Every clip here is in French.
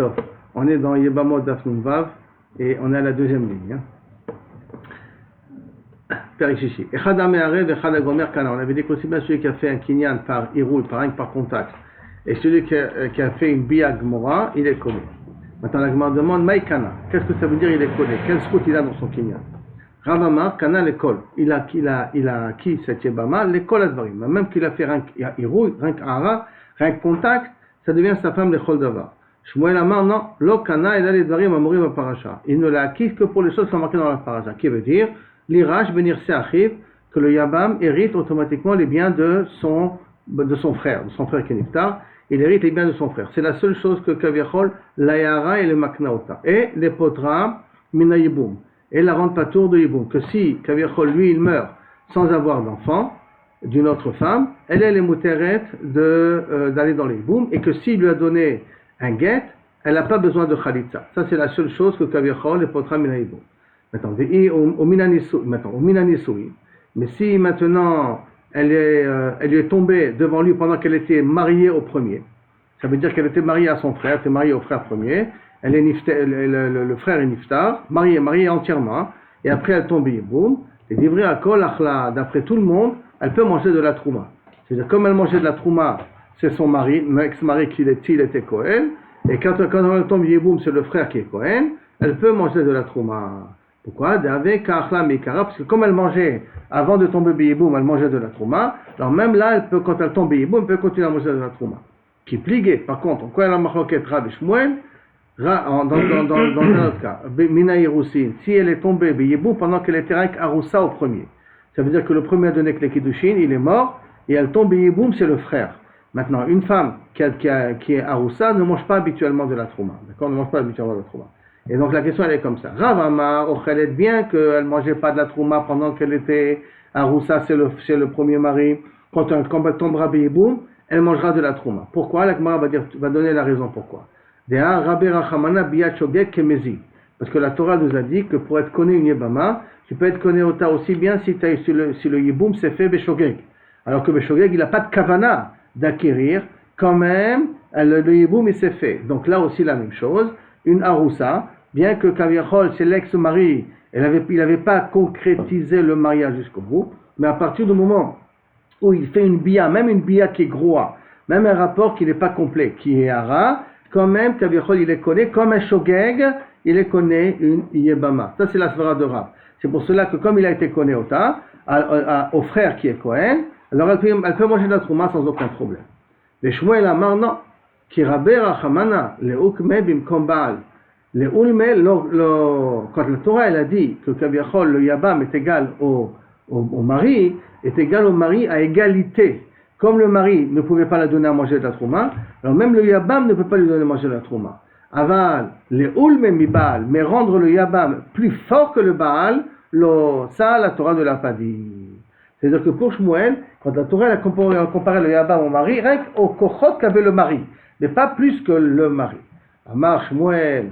Top. On est dans Yebamot Daf Nun Vav et on est à la deuxième ligne. Périchichi. Echad Ameharev, Echad Agomer Kana. On avait dit qu'aussi bien celui qui a fait un kinyan par Iroul, par contact, et celui qui a fait une Bia Gmora, il est connu. Maintenant la Gemara demande Maïkana. Qu'est-ce que ça veut dire il est connu? Quel scout il a dans son kinyan? Rav Amar, Kana l'école. Il a acquis cette Yebama, l'école Advarim. Même qu'il a fait rien Iroul, rien Ara, rien contact, ça devient sa femme l'école Davar. Shmuel Amar, non, lo Kana et là les Dvarim Amorim à Paracha. Il ne l'a acquis que pour les choses qui sont marquées dans la Paracha. Qui veut dire l'Irach Benir Seachiv, que le Yabam hérite automatiquement les biens de son frère qui est Niftar. Il hérite les biens de son frère. C'est la seule chose que Kaviachol, l'Ayara et le Maknaota. Et les Potra, Mina Yiboum. Et la rente patour de Yiboum. Que si Kaviachol, lui, il meurt sans avoir d'enfant d'une autre femme, elle est mouteret d'aller dans les Yiboum. Et que s'il lui a donné un guet, elle n'a pas besoin de Khalitza. Ça, c'est la seule chose que Kaviachol, les Potra, Mina Yiboum. Maintenant, au Minanisui. Mais si maintenant, elle lui est tombée devant lui pendant qu'elle était mariée au premier. Ça veut dire qu'elle était mariée à son frère, elle était mariée au frère premier. Le frère est niftar, marié entièrement. Et après elle tombe boum. Et livrée à Kol Achla, d'après tout le monde, elle peut manger de la trouma. C'est-à-dire comme elle mangeait de la trouma, c'est son mari, ex-mari qu'il était Kohen. Et quand elle tombe boum, c'est le frère qui est Kohen. Elle peut manger de la trouma. Pourquoi? Parce que comme elle mangeait, avant de tomber Biyiboum, elle mangeait de la trouma, alors même là, quand elle tombe Biyiboum, elle peut continuer à manger de la trouma. Qui pliguait, par contre, quoi elle a marqué Rav et Shmuel, dans un autre cas, Mina Yerousin, si elle est tombée Biyiboum pendant qu'elle était avec Aroussa au premier. Ça veut dire que le premier a donné que les Kiddushin, il est mort, et elle tombe Biyiboum, c'est le frère. Maintenant, une femme qui est Aroussa ne mange pas habituellement de la trouma. D'accord? Ne mange pas habituellement de la trouma. Et donc la question elle est comme ça. Rav Amar, Ochelet, bien qu'elle ne mangeait pas de la trouma pendant qu'elle était à Roussa, c'est le premier mari, quand elle tombera Biyiboum, elle mangera de la trouma. Pourquoi? La Gemara va donner la raison pourquoi. Parce que la Torah nous a dit que pour être connu une Yebama, tu peux être connu aussi bien si le Yiboum s'est fait Beshogeg. Alors que Beshogeg, il n'a pas de kavana d'acquérir, quand même, le Yiboum il s'est fait. Donc là aussi la même chose. Une Aroussa, bien que Kaviachol, c'est l'ex-mari, il n'avait pas concrétisé le mariage jusqu'au bout, mais à partir du moment où il fait une bia, même une bia qui est groa, même un rapport qui n'est pas complet, qui est Ara, quand même Kaviachol, il les connaît, comme un Shogeg, il les connaît une Yebama. Ça c'est la svara de Rav. C'est pour cela que comme il a été connu au frère qui est Kohen, alors elle peut manger de la trouma sans aucun problème. Les Shmuel Amar, non. Qui rabé rachamana le ukme bimkom baal le ulme quand la Torah elle a dit que Kaviachol le yabam est égal au mari, est égal au mari à égalité. Comme le mari ne pouvait pas la donner à manger de la trouma, alors même le yabam ne peut pas lui donner à manger de la trouma. Aval le ulme mi baal, mais rendre le yabam plus fort que le baal, ça la Torah ne l'a pas dit. C'est-à-dire que pour Shmuel, quand la Torah elle a comparé le yabam au mari, rien qu'au kochot qu'avait le mari. Mais pas plus que le mari. Amar Shmuel,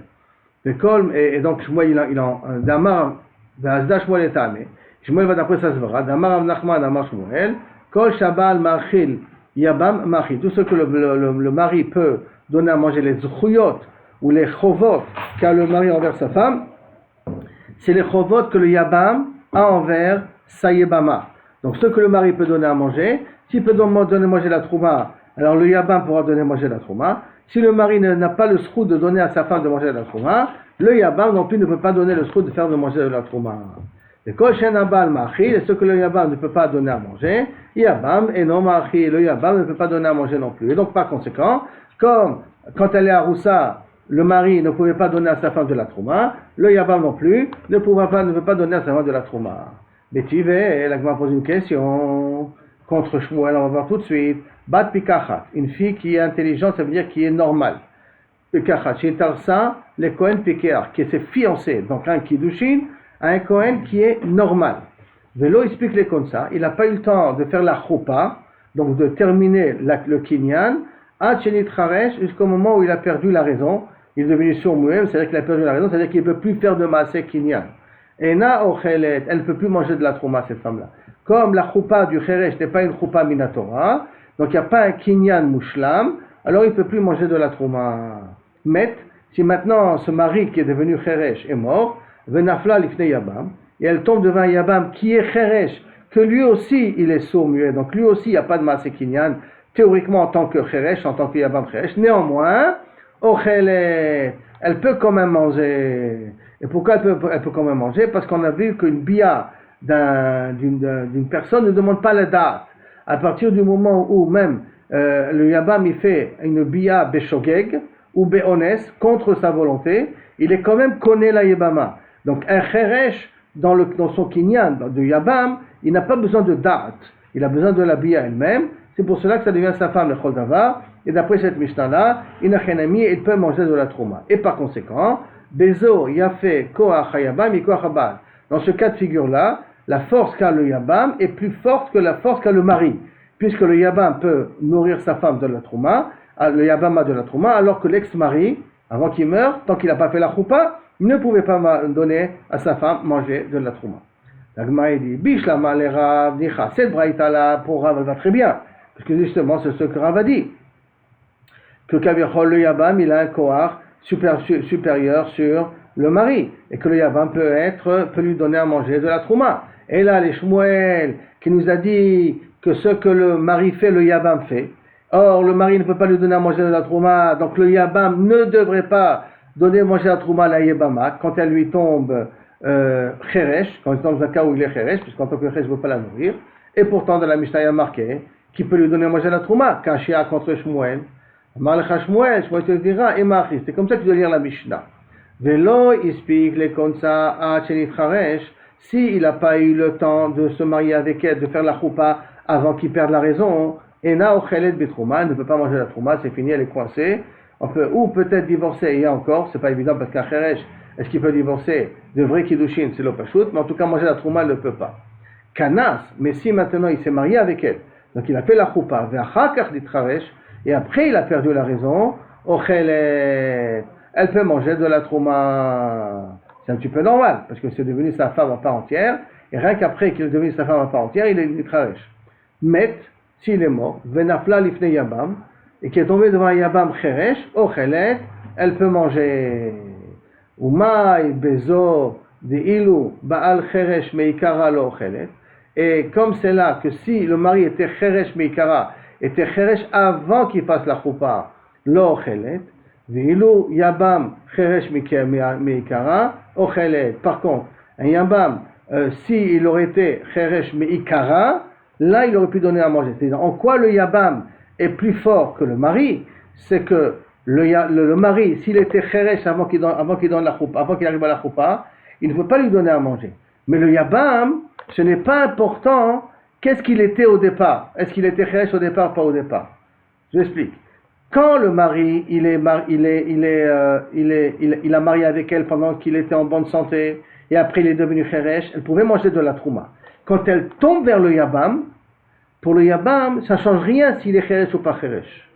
et donc Shmuel il en Damar, Vazda Shmuel est amé. Shmuel va d'après sa svara. Damar Avnachman, Damar Shmuel. Kol Shabal Machil Yabam Machil. Tout ce que le mari peut donner à manger, les zchuyot ou les chovot qu'a le mari envers sa femme, c'est les chovot que le Yabam a envers sa Yebama. Donc ce que le mari peut donner à manger, s'il peut donner à manger la trouma, alors le Yabam pourra donner à manger la trouma. Si le mari n'a pas le sroud de donner à sa femme de manger la trouma, le Yabam non plus ne peut pas donner le sroud de faire de manger de la trouma. Et ce que le Yabam ne peut pas donner à manger, Yabam et non Machi, le Yabam ne peut pas donner à manger non plus. Et donc par conséquent, comme quand elle est à Roussa, le mari ne pouvait pas donner à sa femme de la trouma, le Yabam non plus ne peut pas donner à sa femme de la trouma. Mais tu vas, la Gemara pose une question contre Shmuel, on va voir tout de suite. Bat pikachat, une fille qui est intelligente, ça veut dire qui est normale. Pikachat, chez Tarsa, le Kohen Pikear, qui s'est fiancé, donc un Kiddushin, à un Kohen qui est normal. Velo explique les comme ça, il n'a pas eu le temps de faire la choupa, donc de terminer le kinyan, à Chenit Haresh, jusqu'au moment où il a perdu la raison, il est devenu sourd-muet, c'est-à-dire qu'il a perdu la raison, c'est-à-dire qu'il ne peut plus faire de maaseh kinyan. Ena ochelet, elle ne peut plus manger de la trouma, cette femme-là. Comme la choupa du Cheresh n'est pas une choupa minatora, donc il n'y a pas un kinyan mushlam, alors il ne peut plus manger de la trouma. Met, Si maintenant ce mari qui est devenu Cheresh est mort, Venafla Lifne Yabam, et elle tombe devant un Yabam qui est Cheresh, que lui aussi il est sourd-muet, donc lui aussi il n'y a pas de Maaseh Kinyan, théoriquement en tant que Cheresh, en tant que Yabam Cheresh, néanmoins, Ochelet, elle peut quand même manger. Et pourquoi elle peut quand même manger? Parce qu'on a vu qu'une bia d'une personne ne demande pas la date. À partir du moment où même le Yabam il fait une bia Beshogeg ou Beones contre sa volonté, il est quand même connaît la Yabama. Donc un Cheresh dans son kinyan de Yabam, il n'a pas besoin de date, il a besoin de la bia elle-même. C'est pour cela que ça devient sa femme le Chol Davar. Et d'après cette Mishnah-là, il peut manger de la trouma. Et par conséquent, Bezo Yafé Koach Hayabam et Koach Habal. Dans ce cas de figure-là, la force qu'a le Yabam est plus forte que la force qu'a le mari, puisque le Yabam peut nourrir sa femme de la trouma, le Yabama de la trouma, alors que l'ex-mari, avant qu'il meure, tant qu'il n'a pas fait la choupa, ne pouvait pas donner à sa femme manger de la trouma. La Gemara dit, Bishlama le Rav, Nicha, cette braïta-là, pour Rav, elle va très bien, parce que justement, c'est ce que Rav a dit, que Kavichol, le Yabam, il a un koar supérieur sur le mari, et que le Yabam peut lui donner à manger de la trouma. Et là, les Shmuel, qui nous a dit que ce que le mari fait, le Yabam fait. Or, le mari ne peut pas lui donner à manger de la trouma, donc le Yabam ne devrait pas donner à manger de la trouma à la Yabama quand elle lui tombe Cheresh, quand il tombe dans un cas où il est Cheresh, puisqu'en tant que Cheresh ne veut pas la nourrir. Et pourtant, dans la Mishnah, il y a marqué qui peut lui donner à manger de la trouma, Kashia contre Shmuel. Shmuel te dira, c'est comme ça que tu dois lire la Mishnah. Velo ispik le konsa a chenit charesh, s'il n'a pas eu le temps de se marier avec elle, de faire la choupa avant qu'il perde la raison, ena ochelet betrouma, elle ne peut pas manger la trouma, c'est fini, elle est coincée. On peut, ou peut-être divorcer, il y a encore, c'est pas évident parce qu'un cheresh, est-ce qu'il peut divorcer de vrai kiddushin, c'est l'opachut, mais en tout cas manger la trouma, elle ne peut pas. Kanas, mais si maintenant il s'est marié avec elle, donc il a fait la choupa, ve'achakach dit charesh, et après il a perdu la raison, ochelet, elle peut manger de la trouma. C'est un petit peu normal, parce que c'est devenu sa femme à part entière, et rien qu'après qu'il est devenu sa femme à part entière, il est traresh. Met, s'il est mort, venafla lifne yabam, et qui est tombé devant un yabam cheresh, ochelet, elle peut manger. Umay bezo de ilu baal cheresh meikara lo ochelet. Et comme c'est là que si le mari était cheresh meikara, était cheresh avant qu'il fasse la choupa, lo ochelet, Ve'ilu yabam cheresh meikara ochelet. Par contre, un yabam, s'il aurait été cheresh meikara, là il aurait pu donner à manger. C'est-à-dire, en quoi le yabam est plus fort que le mari? C'est que le mari, s'il était cheresh avant qu'il donne la choupa, avant qu'il arrive à la choupa, il ne peut pas lui donner à manger. Mais le yabam, ce n'est pas important qu'est-ce qu'il était au départ. Est-ce qu'il était cheresh au départ ou pas au départ? Je l'explique. Quand le mari, il a marié avec elle pendant qu'il était en bonne santé, et après il est devenu cheresh, elle pouvait manger de la trouma. Quand elle tombe vers le yabam, pour le yabam, ça ne change rien s'il est cheresh ou pas cheresh.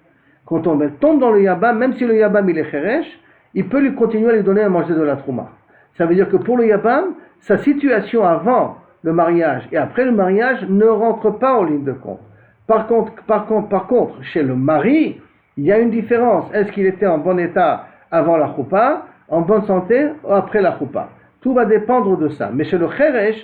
Quand elle tombe dans le yabam, même si le yabam il est cheresh, il peut lui continuer à lui donner à manger de la trouma. Ça veut dire que pour le yabam, sa situation avant le mariage et après le mariage ne rentre pas en ligne de compte. Par contre, chez le mari, il y a une différence. Est-ce qu'il était en bon état avant la choupa, en bonne santé ou après la choupa? Tout va dépendre de ça. Mais chez le cheresh,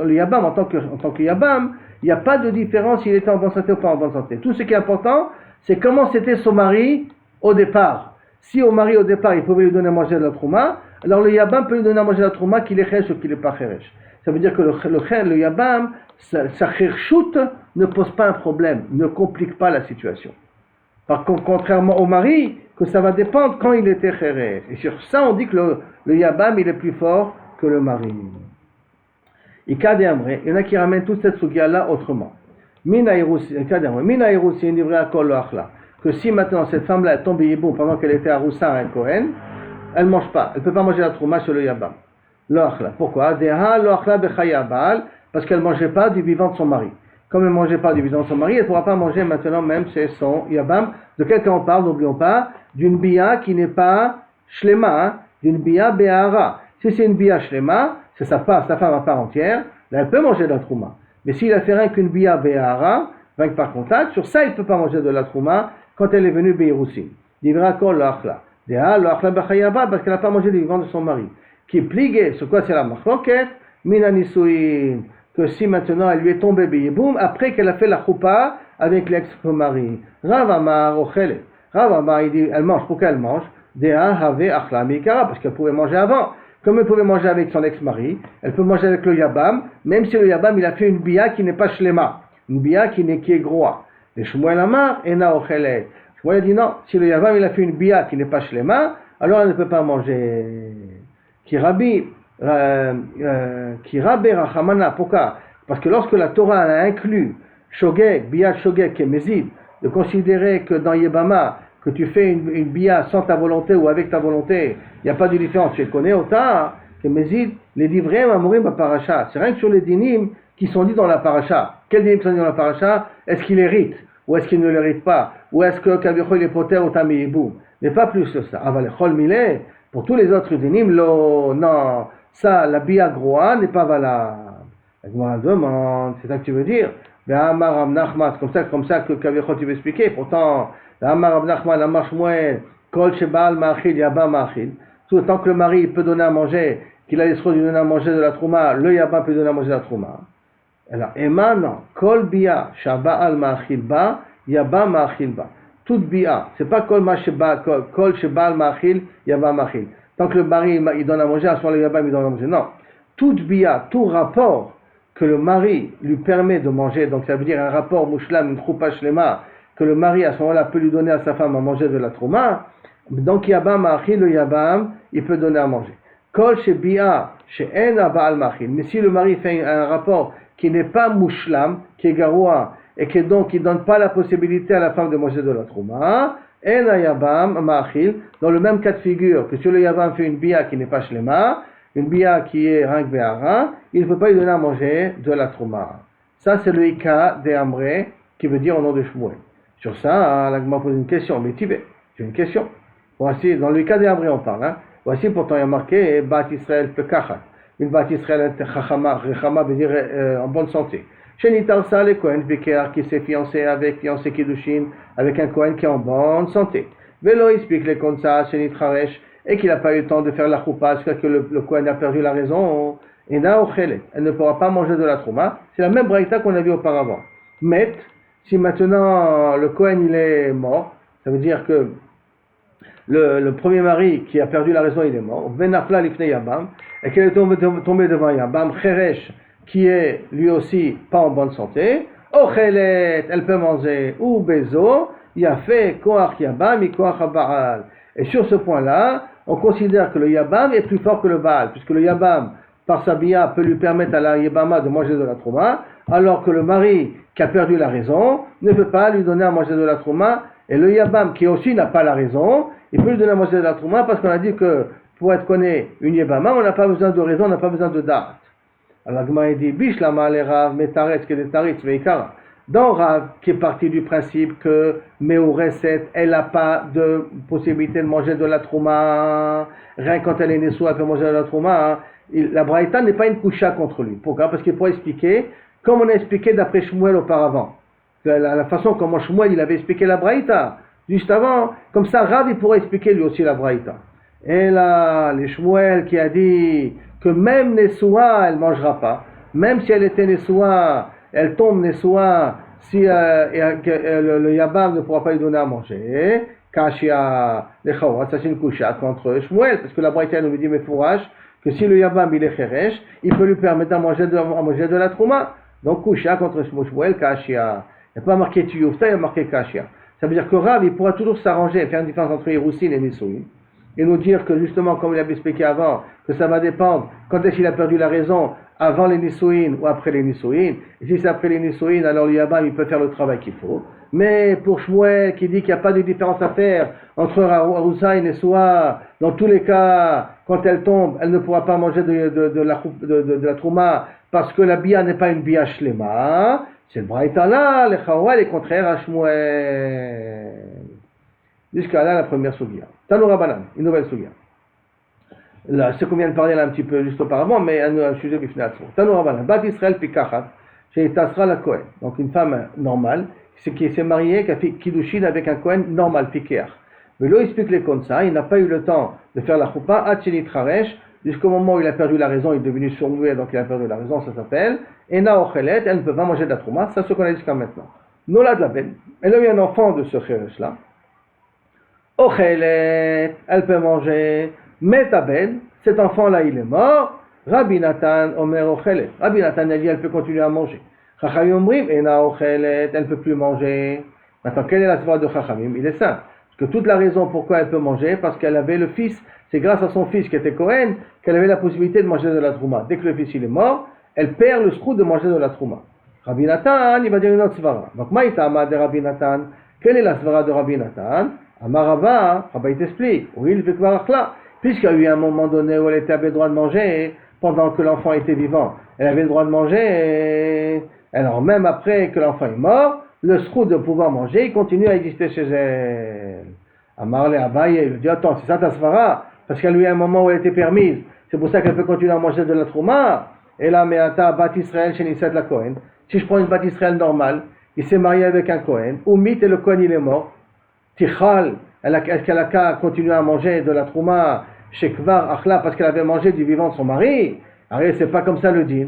le yabam, en tant que yabam, il n'y a pas de différence s'il était en bonne santé ou pas en bonne santé. Tout ce qui est important, c'est comment c'était son mari au départ. Si au mari au départ, il pouvait lui donner à manger de la trouma, alors le yabam peut lui donner à manger de la trouma qu'il est cheresh ou qu'il n'est pas cheresh. Ça veut dire que le yabam, sa cherchoute ne pose pas un problème, ne complique pas la situation. Par contre, contrairement au mari, que ça va dépendre quand il était cheresh. Et sur ça, on dit que le yabam, il est plus fort que le mari. Il y en a qui ramènent toute cette sugia-là autrement. Que si maintenant cette femme-là tombe yibou pendant qu'elle était à Roussa, un Kohen, elle ne mange pas. Elle ne peut pas manger la trouma sur le yabam. Pourquoi? Parce qu'elle ne mangeait pas du vivant de son mari. Comme elle ne mangeait pas du vivant de son mari, elle ne pourra pas manger maintenant même chez son yabam. De quel cas on parle? N'oublions pas, d'une bia qui n'est pas shlema, d'une bia be'ara. Si c'est une bia shlema, c'est sa femme à part entière, là elle peut manger de la trouma. Mais s'il a fait rien qu'une bia be'ara, par contact, sur ça il ne peut pas manger de la trouma quand elle est venue be'iroussim. Divra kol l'achla. Parce qu'elle n'a pas mangé du vivant de son mari. Qui est plié, c'est quoi? C'est la machloket, mina nisuin. Que si maintenant elle lui est tombée boum, après qu'elle a fait la choupa avec l'ex-mari. Rav Amar ochele. Rav Amar, il dit, elle mange, pourquoi elle mange? Parce qu'elle pouvait manger avant. Comme elle pouvait manger avec son ex-mari, elle peut manger avec le yabam, même si le yabam il a fait une bia qui n'est pas shlema, une bia qui est groa. Et Shmuel Amar, ena ochelet. Shmuel dit non, si le yabam il a fait une bia qui n'est pas shlema, alors elle ne peut pas manger. Qui rabbi rachamana, pourquoi? Parce que lorsque la Torah a inclus shogeg, bia shogeg et mezid, de considérer que dans Yebama, que tu fais une bia sans ta volonté ou avec ta volonté, il n'y a pas de différence. Tu connais autant que Mézid, les divrei amorim à paracha. C'est rien que sur les dinim qui sont dits dans la paracha. Quels dinim sont dits dans la paracha? Est-ce qu'il hérite ou est-ce qu'il ne l'hérite pas? Ou est-ce que Kavichol est poter ou tamiyibou? Mais pas plus que ça. Avalechol milé, pour tous les autres dinim, non, ça, la bia groa n'est pas valable. La Gemara demande, c'est ça que tu veux dire? C'est comme ça que Kavichol tu veux expliquer. Pourtant, Amar Nachman, Amar Shmuel, Kol Shebal Ma'achid, Yabam Ma'achid. Tout le temps que le mari peut donner à manger, qu'il a l'espoir de donner à manger de la trouma, le Yabam peut donner à manger de la trouma. Alors, et maintenant, Kol Bia, Shabal Ma'achid Ba, Yabam Ma'achid Ba. Toute Bia, c'est pas Kol Shebal Ma'achid, Yabam Ma'achid. Tant que le mari il donne à manger, à ce moment le Yabam il donne à manger. Non. Toute Bia, tout rapport que le mari lui permet de manger, donc ça veut dire un rapport mouchlam, une choupa shlema, que le mari à ce moment-là peut lui donner à sa femme à manger de la trouma, donc yabam ma'achil, le yabam, il peut donner à manger. Kol shebi'a she'en ba'al ma'achil. Mais si le mari fait un rapport qui n'est pas mouchlam, qui est garoua, et que donc il ne donne pas la possibilité à la femme de manger de la trouma, en yabam ma'achil, dans le même cas de figure que si le yabam fait une bi'a qui n'est pas shlema, une bi'a qui est ring be'ara, il ne peut pas lui donner à manger de la trouma. Ça c'est le ika de Amré, qui veut dire au nom de Shmuel. Sur ça, la Gemara pose une question, mais Tibet, j'ai une question. Voici, dans le cas des Abré, on parle. Voici, pourtant, il y a marqué Bat Israël Pekachat. Une Bat Israël Rechama veut dire en bonne santé. Shenitarsa le Kohen Beker qui s'est fiancé Kiddushin, avec un Kohen qui est en bonne santé. Velo explique les Konsa, Shenitraresh, et qu'il n'a pas eu le temps de faire la choupa, parce que le Kohen a perdu la raison. Et là, elle ne pourra pas manger de la trouma. C'est la même braïta qu'on a vu auparavant. Met, si maintenant le Kohen il est mort, ça veut dire que le premier mari qui a perdu la raison il est mort, Venafla lifnei Yabam, et qu'elle est tombée devant Yabam, Cheresh, qui est lui aussi pas en bonne santé, Ochelet, elle peut manger, ou Bezo, Yafé, Koach Yabam, Koach Baal. Et sur ce point-là, on considère que le Yabam est plus fort que le Baal, puisque le Yabam, par sa bia, peut lui permettre à la Yabama de manger de la trouma, alors que le mari qui a perdu la raison ne peut pas lui donner à manger de la trouma, et le Yabam qui aussi n'a pas la raison, il peut lui donner à manger de la trouma parce qu'on a dit que pour être connu une Yabama, on n'a pas besoin de raison, on n'a pas besoin de date. Alors Gma dit Bishlama le Rav, Metaretz, Kedetaritz, Veikara. Dans Rav, qui est parti du principe que Meoureset, elle n'a pas de possibilité de manger de la trouma, rien quand elle est née sous, elle peut manger de la trouma. La Braïta n'est pas une coucha contre lui. Pourquoi? Parce qu'il pourrait expliquer, comme on a expliqué d'après Shmuel auparavant, la façon comment Shmuel il avait expliqué la Braïta, juste avant, comme ça Rav il pourrait expliquer lui aussi la Braïta. Et là, les Shmuel qui a dit que même Nessoua elle ne mangera pas, même si elle était Nessoua, elle tombe Nessoua, si le Yabam ne pourra pas lui donner à manger, Kashia, les Chawat, ça c'est une coucha contre Shmuel, parce que la Braïta nous dit mais fourrage, que si le Yabam il est Cheresh, il peut lui permettre à manger de la trouma. Donc Kusha contre Shmuel, Kashia. Il n'y a pas marqué Tuyufta, il y a marqué Kashia. Ça veut dire que Rav, il pourra toujours s'arranger, faire une différence entre Yerussin et Nisouin, et nous dire que justement, comme il avait expliqué avant, que ça va dépendre quand est-ce qu'il a perdu la raison, avant les Nisouin ou après les Nisouin. Et si c'est après les Nisouin, alors le Yabam, il peut faire le travail qu'il faut. Mais pour Shmuel, qui dit qu'il n'y a pas de différence à faire entre Aroussa et Nessoua, dans tous les cas, quand elle tombe, elle ne pourra pas manger de la trouma, parce que la bia n'est pas une bia shlema. C'est le braïta là, le chawal est contraire à Shmuel. Jusqu'à là, la première sougia. Tanoura Banan, une nouvelle sougia. Là, c'est qu'on vient de parler là un petit peu juste auparavant, mais un sujet qui finit à tout. Tanoura Banan, Bat Israël Pikachat, chez Tasra la Kohen. Donc une femme normale, qui s'est mariée, qui a fait Kiddushin avec un Kohen normal, Pikeach. Mais l'eau explique les comme ça, il n'a pas eu le temps de faire la choupa, Hachenit Haresh, jusqu'au moment où il a perdu la raison, il est devenu sourd-muet, donc il a perdu la raison, ça s'appelle Ena Ochelet, elle ne peut pas manger de la trouma, ça se connaît jusqu'à maintenant. Nola de la Ben, elle a eu un enfant de ce Cheresh là. Ochelet, elle peut manger, Metaben, cet enfant-là il est mort, Rabbi Nathan, Omer Ochelet. Rabbi Nathan a dit elle peut continuer à manger. Chachamim Omrim, Ena Ochelet, elle ne peut plus manger. Maintenant, quelle est la svara de Chachamim? Il est simple. Parce que toute la raison pourquoi elle peut manger, parce qu'elle avait le fils, c'est grâce à son fils qui était Cohen, qu'elle avait la possibilité de manger de la trouma. Dès que le fils il est mort, elle perd le skrou de manger de la trouma. Rabbi Nathan, il va dire une autre svara. Donc, Maïta Amad de Rabbi Nathan, quelle est la svara de Rabbi Nathan? Amarava, Rabbi t'explique, oui, il fait là. Puisqu'il y a eu un moment donné où elle avait le droit de manger, pendant que l'enfant était vivant, elle avait le droit de manger, alors même après que l'enfant est mort, le skrou de pouvoir manger, il continue à exister chez elle. Amarle Abaye, il lui dit, attends, c'est ça ta svara? Parce qu'il y a eu un moment où elle était permise, c'est pour ça qu'elle peut continuer à manger de la trouma. Et là, mais ata bat Israël chez Nisset la Cohen. Si je prends une bat Israël normale, il s'est marié avec un Cohen, ou mit et le Cohen il est mort, Tichal, est-ce qu'elle a qu'à continuer à manger de la trouma chez Kvar Achla parce qu'elle avait mangé du vivant de son mari? Alors, c'est pas comme ça le din.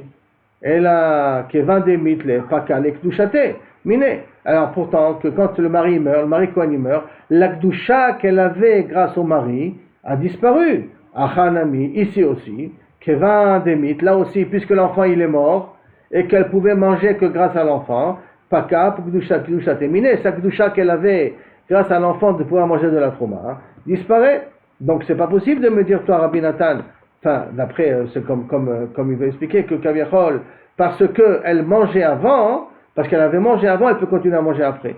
Et là, Kevin demit le Pakal et Kdouchate. Miné. Alors, pourtant, que quand le mari meurt, le mari Cohen il meurt, la Kdoucha qu'elle avait grâce au mari a disparu. Achanami, ici aussi, Kevin demit, là aussi, puisque l'enfant il est mort, et qu'elle pouvait manger que grâce à l'enfant, Pakal, Kdouchate. Miné, sa Kdoucha qu'elle avait grâce à l'enfant de pouvoir manger de la trouma, disparaît. Donc c'est pas possible de me dire, toi, Rabbi Nathan, enfin, d'après, c'est comme il veut expliquer, que Kaviachol, parce qu'elle mangeait avant, parce qu'elle avait mangé avant, elle peut continuer à manger après.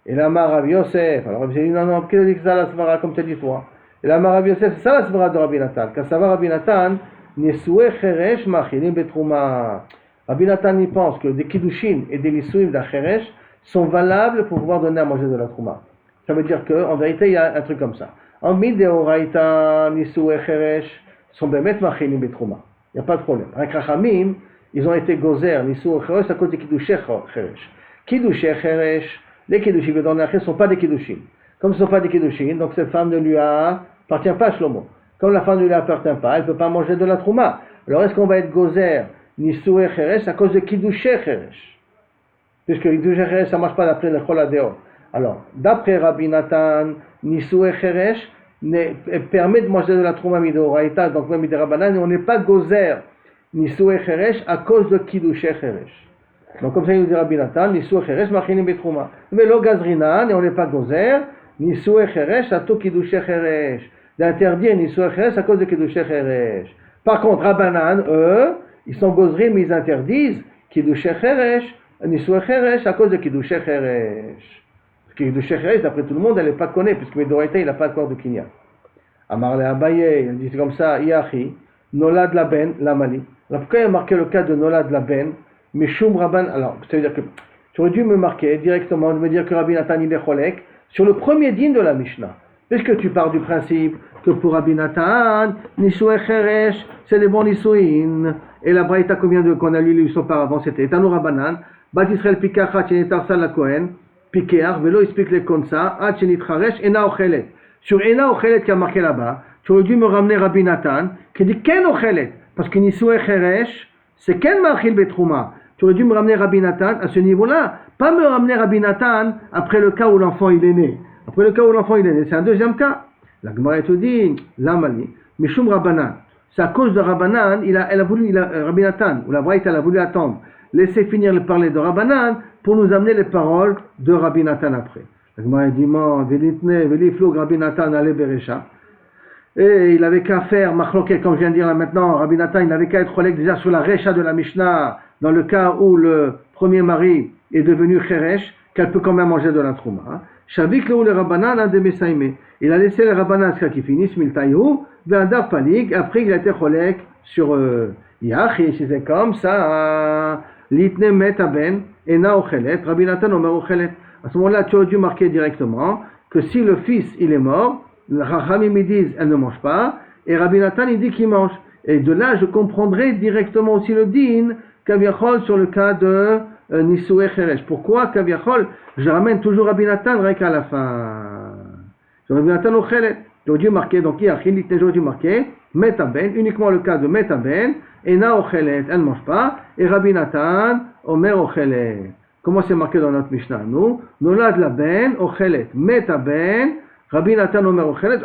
Et la Rabbi Yosef, alors Rabbi dit, non, qu'est-ce que c'est ça la svara, comme tu as dit toi? Et la Rabbi Yosef, c'est ça la svara de Rabbi Nathan. Quand ça va Rabbi Nathan, Nesoué Cheresh Machilim Betrouma. Rabbi Nathan y pense que des Kiddushin et des Nisouim d'Acheresh sont valables pour pouvoir donner à manger de la trouma. Ça veut dire qu'en vérité, il y a un truc comme ça. En midéoraïta, nisou et cheresh, sont bémet machilim betrouma. Il n'y a pas de problème. Avec Rachamim, ils ont été gozer, nisou et cheresh, à cause des kiddushé cheresh. Kiddushé cheresh, les kiddushim dans la ne sont pas des kiddushim. Comme ce ne sont pas des kiddushim, donc cette femme ne lui appartient pas à Shlomo. Comme la femme ne lui appartient pas, elle ne peut pas manger de la trouma. Alors est-ce qu'on va être gozer, nisou et cheresh, à cause de kiddushé cheresh? Puisque kiddushé cheresh, ça ne marche pas d'après le chol adéor. Alors, d'après Rabbi Nathan, Nisou et Cheresh permet de manger de la trouma midoraïta, donc même midérabanan, et on n'est pas gozer Nisou et Cheresh à cause de Kiddushé Cheresh. Donc comme ça il nous dit Rabbi Nathan, Nisou et Cheresh machinim betrouma. Mais lo gazrinan, et on n'est pas gozer, Nisou et Cheresh à tout Kiddushé Cheresh. D'interdire Nisou et Cheresh à cause de Kiddushé Cheresh. Par contre, Rabbanan, eux, ils sont gozrim, mais ils interdisent Kiddushé Cheresh, Nisou et Cheresh à cause de Kiddushé Cheresh. Parce que de Cheresh, d'après tout le monde, elle n'est pas connue, puisque Medoraïta, il n'a pas de corps de Kinyan. Amarle Abaye, il dit comme ça, Yachi, Nolad Laben, Lamali. Alors pourquoi il a marqué le cas de Nolad Laben, Meshum Rabban? Alors, ça veut dire que tu aurais dû me marquer directement, de me dire que Rabbi Nathan il est cholek, sur le premier din de la Mishnah. Puisque tu pars du principe que pour Rabbi Nathan, Nisoué Cheresh, c'est des bons Nisouin. Et la Braïta qu'on a lu les auparavant, c'était Tano Rabbanan, Bat Israël Pikacha, Tchenetarsan la Kohen, Pikear, Velo explique les comme ça, Hachenit Haresh, Ena Ochelet. Sur Ena Ochelet qui a marqué là-bas, tu aurais dû me ramener Rabbi Nathan, qui dit Ken Ochelet, parce que Nisoué Cheresh, c'est Ken Machil Betrouma. Tu aurais dû me ramener Rabbi Nathan à ce niveau-là, pas me ramener Rabbi Nathan après le cas où l'enfant il est né. Après le cas où l'enfant il est né, c'est un deuxième cas. La Gemara te dit, Lamali, Mishum Rabbanan. C'est à cause de Rabbanan, Rabbi Nathan, ou la Braïta, elle a voulu attendre, laisser finir le parler de Rabbanan, pour nous amener les paroles de Rabbi Nathan après. La Gemara dit, Rabbi Nathan allait Beresha. Et il avait qu'à faire, Machloket, comme je viens de dire là maintenant, Rabbi Nathan, il n'avait qu'à être collègue déjà sur la Recha de la Mishnah, dans le cas où le premier mari est devenu Cheresh, qu'elle peut quand même manger de la Trouma. Shavik le Rabbanan a de il a laissé les Rabbanan jusqu'à qu'ils finissent, Miltaïou, Ve'adar Palig, après il a été collègue sur Yachi, c'est comme ça, Litne Metaben, Ena Ochelet, Rabbi Nathan Omer Ochelet. À ce moment-là, tu aurais dû marquer directement que si le fils il est mort, les Chachamim ils disent elle ne mange pas, et Rabbi Nathan il dit qu'il mange. Et de là, je comprendrai directement aussi le din, Kaviachol sur le cas de Nisoué Cheresh. Pourquoi Kaviachol? Je ramène toujours Rabbi Nathan, rien qu'à la fin. Rabinatan Ochelet. J'aurais dû marquer, donc j'aurais dû marquer Metaben, uniquement le cas de Metaben, et Na Ochelet, elle ne mange pas, et Rabinatan Omer Ochelet. Comment c'est marqué dans notre Mishnah? Nous, Nolad la Ben Ochelet, Metaben, Rabinatan Omer Ochelet,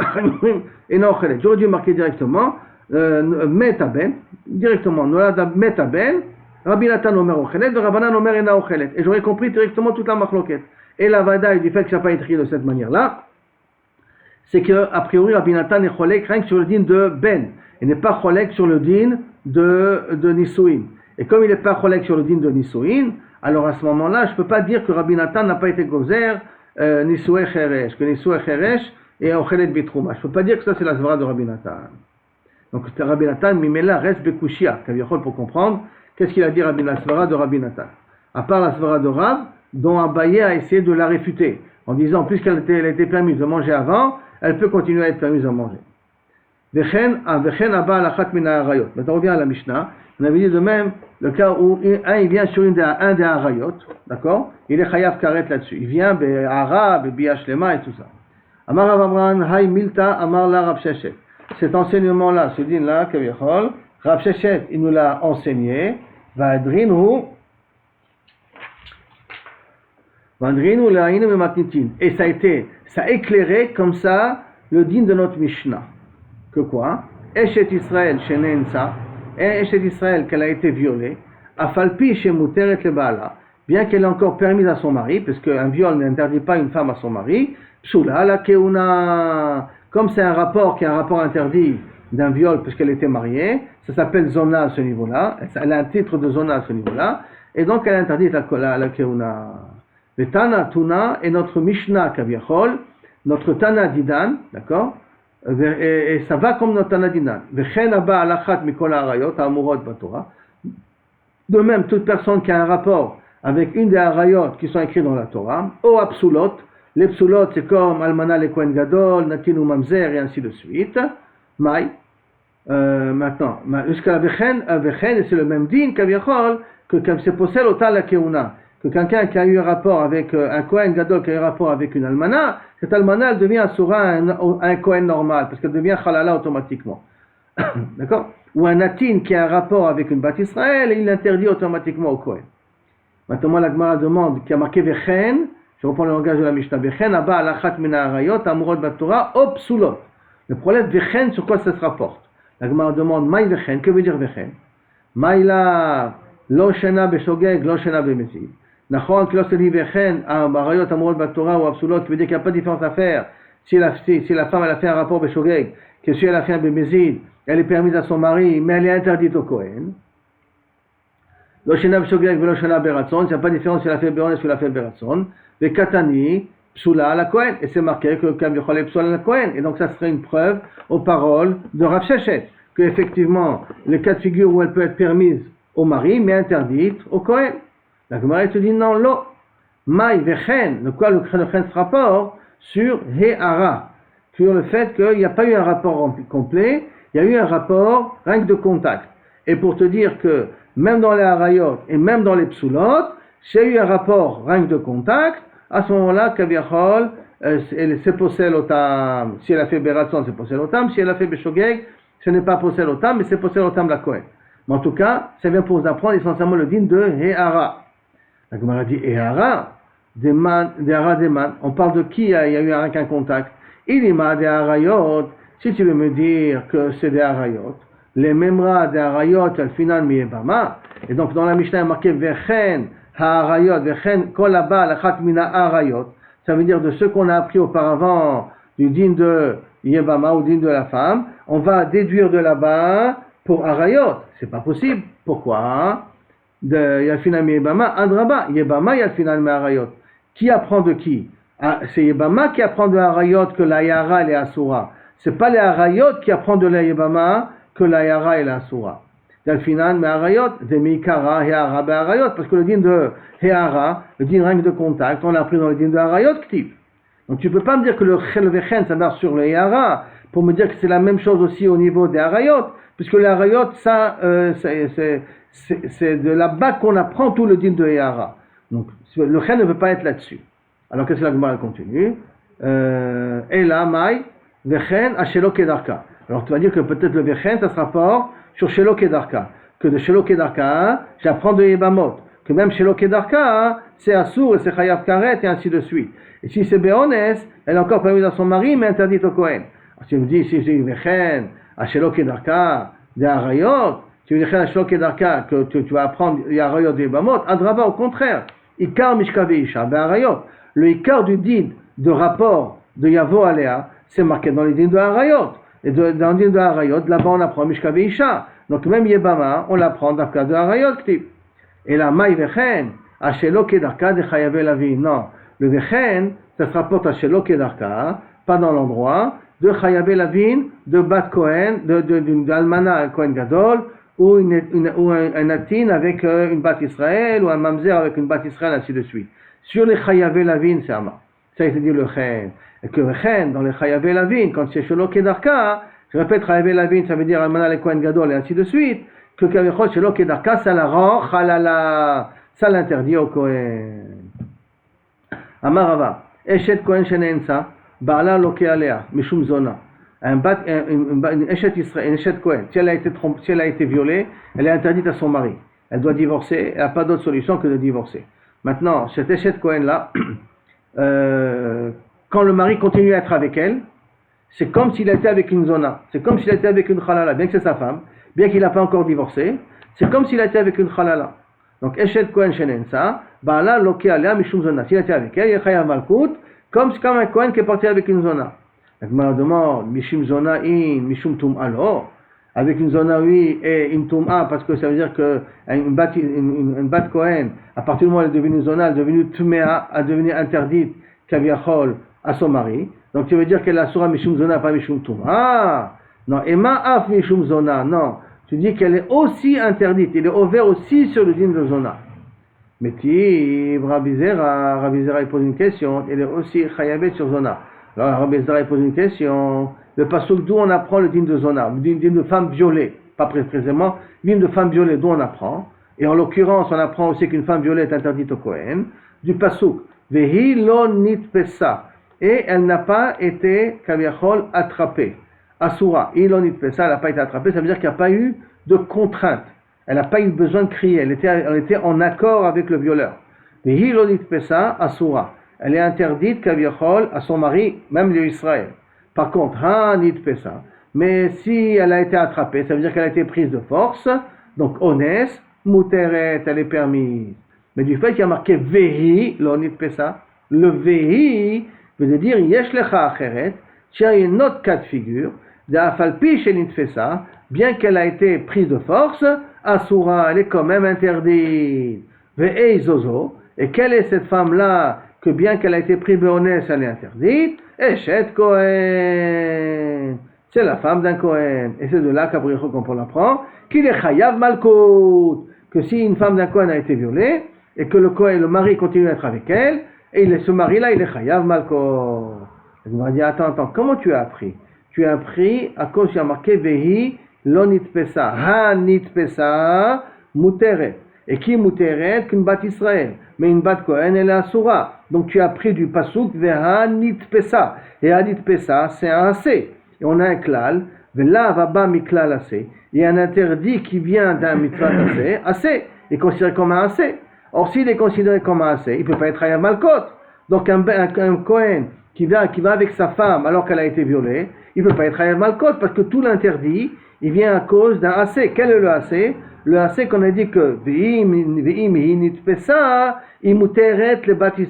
et Na Ochelet. J'aurais dû marquer directement Metaben, directement Nolad Metaben, Rabinatan Omer Ochelet, de Rabbanan Omer et Na Ochelet. Et j'aurais compris directement toute la marloquette. Et la vadaï du fait que ça n'a pas été écrit de cette manière-là, c'est que, a priori, Rabbi Nathan est cholek rien que sur le din de Ben. Il n'est pas cholek sur le din de Nisuin. Et comme il n'est pas cholek sur le din de Nisuin, alors à ce moment-là, je ne peux pas dire que Rabbi Nathan n'a pas été gozer Nisoué Cheresh, que Nisoué Cheresh est Ochelet Bitrouma. Je ne peux pas dire que ça c'est la svara de Rabbi Nathan. Donc Rabbi Nathan, Mimela reste Bekushia, pour comprendre qu'est-ce qu'il a dit la svara de Rabbi Nathan. À part la svara de Rab, dont Abaye a essayé de la réfuter, en disant, puisqu'elle était permise de manger avant, elle peut continuer à être permise à manger. Maintenant, on revient à la Mishnah. On avait dit de même, le cas où il vient sur un des harayot, d'accord? Il est chayav karet là-dessus. Il vient, Ara, Biashlema et tout ça. Amar Rav Amran, Hay Milta, Amar la Rav Sheshet. Cet enseignement-là, ce din-là, Kavichol, Rav Sheshet, il nous l'a enseigné, Vadrinu, et ça a éclairé comme ça le din de notre Mishnah. Que quoi? Eshet Israël shenensa, Eshet Israël qu'elle a été violée, afalpi shemuteret le baala, bien qu'elle est encore permise à son mari, parce qu'un viol n'interdit pas une femme à son mari, psula la keuna, comme c'est un rapport qui est un rapport interdit d'un viol puisqu'elle était mariée, ça s'appelle zona à ce niveau-là, elle a un titre de zona à ce niveau-là, et donc elle interdit la keuna. Le Tana Tuna est notre Mishnah Kaviachol, notre Tana Didan, d'accord? Et ça va comme notre Tana Didan. De même, toute personne qui a un rapport avec une des harayot qui sont écrites dans la Torah, ou Apsulot, les Psulot c'est comme Almana le Kohen Gadol, Natinu Mamzer et ainsi de suite. Maï, maintenant, jusqu'à la Vechen, et c'est le même din Kaviachol que c'est possède autant la Keuna. Que quelqu'un qui a eu un rapport avec un Kohen Gadol qui a eu un rapport avec une Almana, cette Almana elle devient asura un Kohen normal, parce qu'elle devient Chalala automatiquement. D'accord? Ou un Natin qui a un rapport avec une Bat Israël, il l'interdit automatiquement au Kohen. Maintenant, la Gemara demande, qui a marqué Vechen, je reprends le langage de la Mishnah, Vechen, Abba alachat mina arayot, amurot batora, opsulot. Le problème, Vechen, sur quoi ça se rapporte? La Gemara demande, Maï Vechen, que veut dire Vechen? Maïla, lo shena beshogeg, lo shena bemezid. Nachon, que lorsqu'il dit Vechen, Arayot, Amorot, Batora ou Absolot, qui veut dire qu'il n'y a pas de différence à faire si la femme elle a fait un rapport Beshogeg, que si elle a fait un Bémézid, elle est permise à son mari, mais elle est interdite au Kohen. Loshena Beshogeg, Veloshena Beratson, il n'y a pas de différence si elle a fait Béron ou si elle a fait Beratson. Vekatani, Psula à la Kohen, et c'est marqué que Kavichol est Psula à la Kohen, et donc ça serait une preuve aux paroles de Rav Sheshet, que effectivement, le cas de figure où elle peut être permise au mari, mais interdite au Kohen. La Gemara te dit non, lo, maï vechen, de quoi le chen se rapporte sur he'ara, sur le fait qu'il n'y a pas eu un rapport complet, il y a eu un rapport rien que de contact. Et pour te dire que même dans les harayot et même dans les psulot, s'il y a eu un rapport rien que de contact, à ce moment-là, kaviachol, c'est possède l'otam. Si elle a fait beratson, c'est possède l'otam. Si elle a fait beshogeg, ce n'est pas possède l'otam, mais c'est possède l'otam la kohen. Mais en tout cas, ça vient pour nous apprendre essentiellement le din de he'ara. La Gemara dit Ehara, Dehara Deman. On parle de qui il y a eu un contact. Ilima de Harayot. Si tu veux me dire que c'est des Harayot, les Memra de Harayot, al final miebama. Et donc dans la Mishnah il y a marqué Vechen Harayot, Vechen Kolaba lachat mina Harayot. Ça veut dire de ce qu'on a appris auparavant du din de Yebama ou din de la femme, on va déduire de là-bas pour Harayot. C'est pas possible. Pourquoi? De Yalfina mi Yebama, Adraba, Yebama Yalfina mi Harayot. Qui apprend de qui? C'est Yebama qui apprend de Harayot que la Yara et Asura. C'est pas les Harayot qui apprend de la Yebama que la Yara et la Asura. Yalfina mi Harayot, de Mikara, Heara, be Harayot, parce que le din de Heara, le din règne de contact, on l'a appris dans le din de Harayot, Ktiv. Donc tu peux pas me dire que le Vechen ça marche sur le Heara, pour me dire que c'est la même chose aussi au niveau des Harayot, puisque les Harayot, ça, c'est de là-bas qu'on apprend tout le din de Yara. Donc, le chen ne veut pas être là-dessus. Alors, qu'est-ce que la Gemara continue? Ela Mai, Vechen, Ashelo Kedarka. Alors tu vas dire que peut-être le Vechen, ça se rapporte sur Shelo Kedarka. Que de Shelo Kedarka, j'apprends de Yebamot. Que même Shelo Kedarka, c'est Assour et c'est Chayav Karet et ainsi de suite. Et si c'est Beones, elle est encore permise à son mari, mais interdite au Kohen. Alors, si tu me dis, si j'ai Vechen, Ashelo Kedarka, des Arayot, tu veux dire Ashelo Kedarka, que tu vas apprendre les Arayot de Yebamot, Adraba, au contraire. Ikar Mishkave Isha, ben Arayot. Le Ikar du Did de rapport de Yavo Alea, c'est marqué dans les dînes de Harayot. Et dans les dînes de Harayot, là-bas on apprend Mishkave Isha. Donc même Yebama, on l'apprend dans le cas de Harayot. Et la Maï Vechen, Ashelo Kedarka de Chayav Lavin. Non, le Vechen, ça se rapporte à Ashelo Kedarka, pas dans l'endroit, de Chayav Lavin, de Bat Kohen, d'Almana Kohen Gadol, ou un Natin avec une Bat Israël, ou un Mamzer avec une Bat Israël, ainsi de suite. Sur les Chayav Lavin, c'est Ama. Ça, il te dit le Chen. Et que le Chen, dans les Chayav Lavin, quand c'est Shelo Kedarka, je répète, Chayav Lavin, ça veut dire Almana le Kohen Gadol, et ainsi de suite, que Kavichol Shelo Kedarka, ça la rend Chalala. Ça l'interdit au Kohen. Amarava. Eshet Kohen Shenensa, Baala Loke Alea, Mishum Zona. Une Eshet Kohen, si elle a été violée, elle est interdite à son mari. Elle doit divorcer, elle n'a pas d'autre solution que de divorcer. Maintenant, cette Eshet Kohen-là, quand le mari continue à être avec elle, c'est comme s'il était avec une zona, c'est comme s'il était avec une khalala, bien que c'est sa femme, bien qu'il n'a pas encore divorcé, c'est comme s'il était avec une khalala. Donc, Eshet Kohen Shenensa, Baala Loke Alea Mishum Zona. S'il était avec elle, il y a Chayav Malkout, comme un Kohen qui est parti avec une zona. Donc, on demande, Mishum Zona in, Mishum Tum'a lo. Avec une zona oui et une Tum'a, parce que ça veut dire qu'une bat Kohen, à partir du moment où elle est devenue zona, elle est devenue Tum'a, elle est devenue interdite, Kaviachol, à son mari. Donc, tu veux dire qu'elle a Surah Mishum Zona, pas Mishum Tum'a. Non, Emma Af Mishum Zona, non. Tu dis qu'elle est aussi interdite, elle est ouverte aussi sur le dîme de zona. Mais Rabbi Zera, il pose une question, elle est aussi Chayavet sur zona. Alors Rabbi Zera, il pose une question, le pasuk d'où on apprend le dîme de zona, le dîme de femme violée, pas précisément, le dîme de femme violée, d'où on apprend, et en l'occurrence, on apprend aussi qu'une femme violée est interdite au Kohen, du pasuk, Vehi lo nitpesa, et elle n'a pas été, kaviachol, attrapée. Asura, ilonit pesa, elle n'a pas été attrapée, ça veut dire qu'il n'y a pas eu de contrainte. Elle n'a pas eu besoin de crier, elle était en accord avec le violeur. Mais ilonit pesa, asura, elle est interdite, kaviachol, à son mari, même l'Israël. Par contre, hanit pesa, mais si elle a été attrapée, ça veut dire qu'elle a été prise de force, donc ones, muteret, elle est permise. Mais du fait qu'il y a marqué vehi, lonit pesa, le vehi veut dire yesh lecha acheret, il y a une autre cas de figure, bien qu'elle a été prise de force, Asura, elle est quand même interdite. Et quelle est cette femme-là, que bien qu'elle a été prise de honnête, elle est interdite? Eshet Kohen. C'est la femme d'un Kohen. Et c'est de là qu'Abricho qu'on l'apprend, qu'il est Chayav Malkout. Que si une femme d'un Kohen a été violée, et que le Kohen, le mari continue à être avec elle, et ce mari-là, il est Chayav Malkout. Il m'a dit, attends, comment tu as appris? Tu as appris à cause il y a marqué Vehi lo nitpesa, ha nitpesa muteret. Et qui muteret? Qu'une bat Israël. Mais une bat Kohen, elle est asura. Donc tu as appris du pasuk Veha nitpesa. Et ha nitpesa, c'est un assez. Et on a un klal, Vela vaba miklal assez. Il y a un interdit qui vient d'un mitzvah assez est considéré comme un assez. Or, s'il est considéré comme un assez, il ne peut pas être Hayav Malkot. Donc un Kohen qui va avec sa femme alors qu'elle a été violée, il ne peut pas être Hayav Malkot parce que tout l'interdit, il vient à cause d'un assez. Quel est le assez? Le assez qu'on a dit que Ve'im nitpesa, imuteret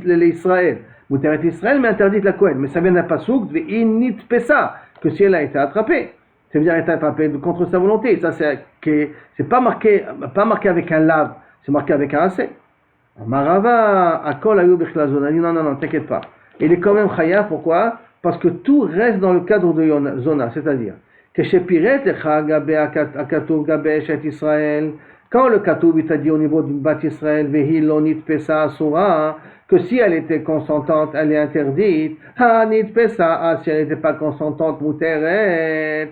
l'Israël. Muteret Israël, mais interdit la Kohen. Mais ça vient d'un pasouk, Ve'im nitpesa, que si elle a été attrapée. Ça veut dire être attrapée contre sa volonté. Ça, c'est pas marqué avec un lave, c'est marqué avec un assez. Marava, Akol Ayub Echlazon. A dit non, t'inquiète pas. Il est quand même Chayav, pourquoi? Parce que tout reste dans le cadre de Zona, c'est-à-dire que chez Piret, Israël, quand le Katoub t'a dit au niveau d'une bat Israël, Vehi lonit pesa asura, que si elle était consentante, elle est interdite, hanit pesa, si elle n'était pas consentante, muteret,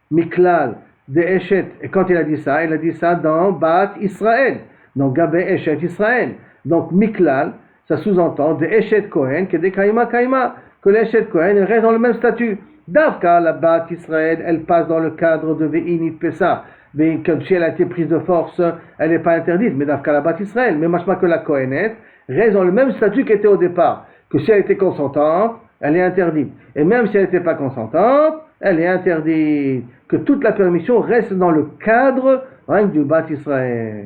miklal, de Eshet. Et quand il a dit ça dans bat Israël, donc Gabé Eshet Israël. Donc miklal, ça sous-entend de Eshet Kohen, que de Kaima, que l'Eshet Kohen, elle reste dans le même statut. Davka, la Bat Israël, elle passe dans le cadre de Ve'init Pessa. Mais comme si elle a été prise de force, elle n'est pas interdite. Mais Davka, la Bat Israël, mais machma que la Kohenet, reste dans le même statut qu'elle était au départ. Que si elle était consentante, elle est interdite. Et même si elle n'était pas consentante, elle est interdite. Que toute la permission reste dans le cadre hein, du Bat Israël.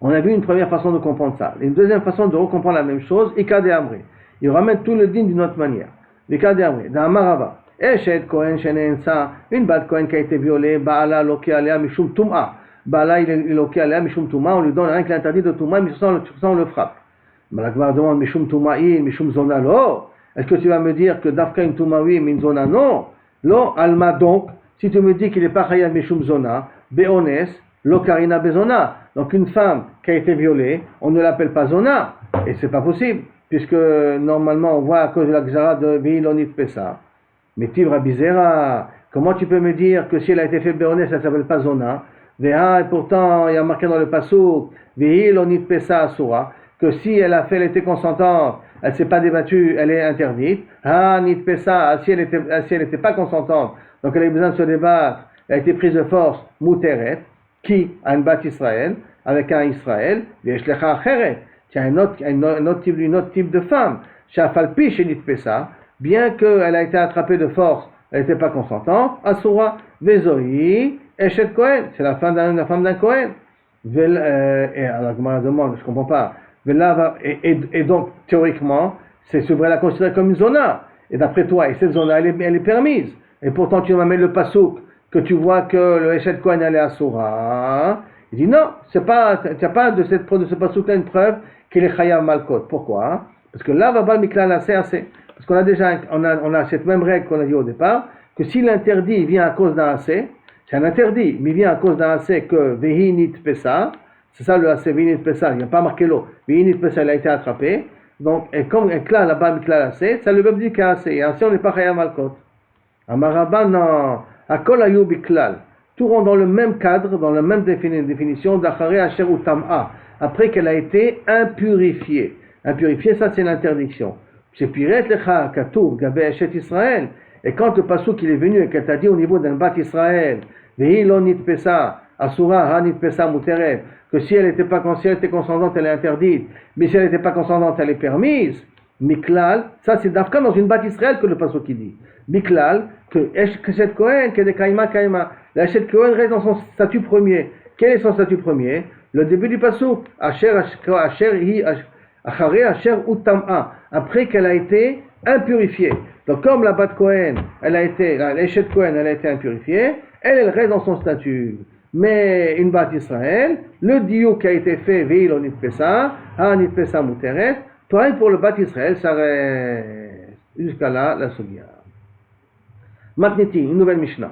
On a vu une première façon de comprendre ça. Une deuxième façon de recomprendre la même chose, Ika de Amri. Il ramène tout le din d'une autre manière. Ika de Amri, dans Amarava. Eshet Kohen Shenensa, une bat Kohen qui a été violée, Baala Loki Alea Mishum Tum'a. Baala il est Loki Alea Mishum Tum'a, on lui donne rien que l'interdit de Tum'a, mais sans on le frappe. Malakbar demande Mishum Tum'a'in, Mishum Zona lo. Est-ce que tu vas me dire que Dafka in Tum'awi min Zona non? Lo Alma donc, si tu me dis qu'il n'est pas Chayav Mishum Zona, Beones, Lo Karina Bezona. Donc une femme qui a été violée, on ne l'appelle pas Zona. Et c'est pas possible, puisque normalement on voit à cause de la Gzara de Ve'ilonit Pessa. Mais Tivra Bizera, comment tu peux me dire que si elle a été faite Beones, elle ne s'appelle pas Zona? Et pourtant, il y a marqué dans le Passouk, Ve'ilonit Pessa Asura, que si elle était consentante, elle ne s'est pas débattue, elle est interdite. Ah, Nit Pessa, si elle n'était pas consentante, donc elle a eu besoin de se débattre, elle a été prise de force, Mouteret, qui a une bat Israël, avec un Israël, Veshlecha Acheret, qui a un autre type de femme, Shafalpi chez Nit Pessa, bien qu'elle a été attrapée de force, elle n'était pas consentante, Asura, Vezoi, Eshet Kohen, c'est la femme d'un Kohen. Et alors, je me demande, je ne comprends pas. Et donc, théoriquement, c'est devrait la considérer comme une zona. Et d'après toi, et cette zona, elle est permise. Et pourtant, tu m'amènes le pasouk, que tu vois que le Eshet Kohen, elle est Asura. Il dit non, tu n'as pas de ce pasouk-là une preuve qu'il est Chayav Malkot. Pourquoi? Parce que là, Babal Miklal assez. Parce qu'on a déjà, on a cette même règle qu'on a dit au départ, que si l'interdit vient à cause d'un assez, c'est un interdit, mais il vient à cause d'un assez que Vehinit Pessa, c'est ça le assez, Vehinit Pessa, il n'y a pas marqué l'eau, Vehinit Pessa, elle a été attrapée, donc, et comme un clan là-bas, Miklal assez, ça le veut dire qu'il y a assez, et assez on n'est pas Chayav Malkot. Amaraba, non, Akol Ayou Biklal, tout rentre dans le même cadre, dans la même définition d'Achare Asher Utam'a, après qu'elle a été impurifiée. Impurifiée, ça c'est l'interdiction. C'est Piret Lecha Katour, Gabé Eshet Israël. Et quand le Passouk il est venu et qu'elle t'a dit au niveau d'un bat Israël, Vehi lo nit pesa, Asura ha nit pesa muteret, que si elle était consentante, elle est interdite, mais si elle n'était pas consentante, elle est permise. Miklal, ça c'est d'Afka dans une bat Israël que le Passouk il dit. Miklal, que cette Kohen, que de Kaima. La Eshet Kohen reste dans son statut premier. Quel est son statut premier? Le début du Passouk, Asher hi Achare Asher Utam'a, après qu'elle a été impurifiée. Donc comme la Bat Kohen, l'Eshet Kohen, elle a été impurifiée, elle reste dans son statut. Mais une Bat Israël, le diou qui a été fait, Veil on Nitpesa, Ha Nitpesa Muteret, pareil pour le Bat Israël, ça reste jusqu'à là la Sogia. Matniti, une nouvelle Mishnah.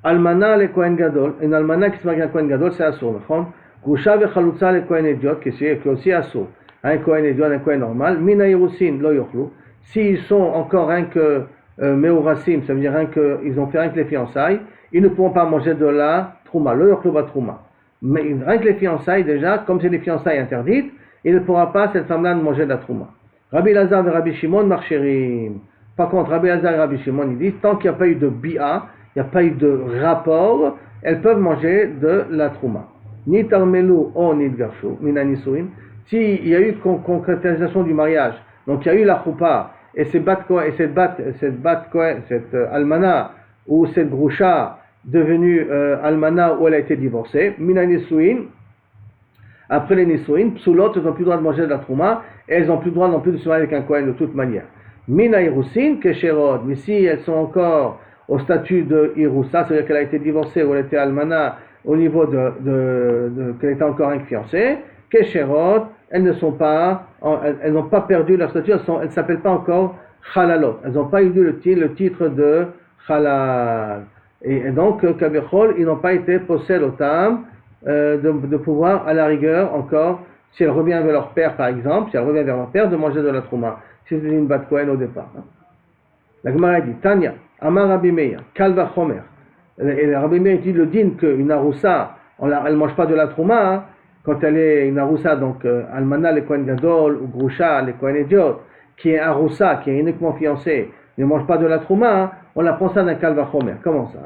Almana le Kohen Gadol, une Almana qui se marie à Kohen Gadol, c'est Assour, Gusha ve Chalutza le Kohen Idiot, qui est aussi Assour. Un Kohen Idiot, un Kohen normal, Mina Yerusin, lo yochlu. S'ils sont encore rien que Meurasim, ça veut dire qu'ils ont fait rien que les fiançailles, ils ne pourront pas manger de la Trouma, le yochlu va Trouma. Mais rien que les fiançailles, déjà, comme c'est des fiançailles interdites, il ne pourra pas, cette femme-là, de manger de la Trouma. Rabbi Lazar et Rabbi Shimon marcherim. Par contre, Rabbi Lazar et Rabbi Shimon, ils disent, tant qu'il n'y a pas eu de bi'a, il n'y a pas eu de rapport, elles peuvent manger de la Trouma. Ni tarmelu o ni dgarshu, minanisuin. S'il y a eu concrétisation du mariage, donc il y a eu la choupa, et cette almana, ou cette broucha, devenue almana où elle a été divorcée, minanisuin, après les nisuin, psulot, elles n'ont plus le droit de manger de la trouma, et elles n'ont plus le droit non plus de se marier avec un kohen de toute manière. Mina irusin, kesherod, mais si elles sont encore au statut de irusa, c'est-à-dire qu'elle a été divorcée ou elle était almana au niveau qu'elle était encore un fiancé, kesherod, elles n'ont pas perdu leur statut, elles ne s'appellent pas encore halalot, elles n'ont pas eu le titre de halal. Et donc, kabechol, ils n'ont pas été possèdent au tam de pouvoir, à la rigueur, encore, si elles reviennent vers leur père, par exemple, si elles reviennent vers leur père, de manger de la trouma. Si c'est une bat Kohen au départ. La Gemara dit, Tanya, Amar Rabbi Meir, Kalva Chomer. Et Rabbi Meir dit le din qu'une aroussa, elle ne mange pas de la trouma, quand elle est une aroussa, donc almana le Kohen Gadol, ou Grusha le Kohen Idiot, qui est aroussa, qui est uniquement fiancée, ne mange pas de la trouma, hein, on apprend ça d'un Kal Vachomer. Comment ça?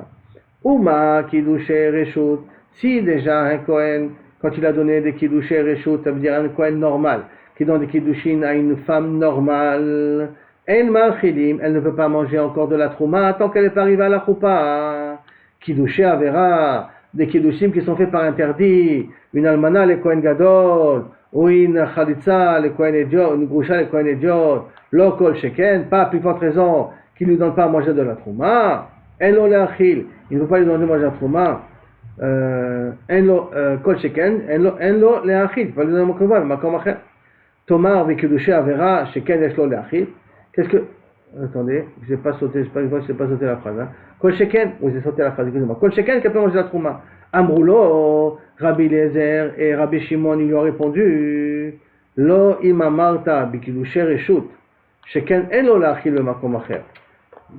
Uma Kiddushé Reshut. Si déjà un Kohen, quand il a donné des Kiddushé Reshut, ça veut dire un Kohen normal, qui donne des Kiddushin à une femme normale, En Malchilim, elle ne peut pas manger encore de la trouma tant qu'elle n'est pas arrivée à la choupa. Kiddushé Avera, des Kiddushim qui sont faits par interdit, une Almana, les Kohen Gadol, ou une Khalitza, les Kohen Ediot, une Groucha, les Kohen Ediot, Lokol Sheken, pas à plus forte raison qu'il ne lui donne pas à manger de la trouma. Elo leachil, il ne peut pas lui donner à manger de la trouma. Elo kol sheken, elo leachil, il ne peut pas lui donner à manger de la trouma. Tomar v'kedushe avera sheken eshlo leachil. Qu'est-ce que... Attendez, je n'ai pas sauté, je sais pas sauté la phrase. Hein. Kol sheken, oui j'ai sauté la phrase, excusez-moi. Kol sheken, qui peut manger de la trouma. Amroulo, Rabbi Eliezer et Rabbi Shimon, ils lui ont répondu, Lo ima marta b'kedushe reshut, sheken elo leachil b'makom acher.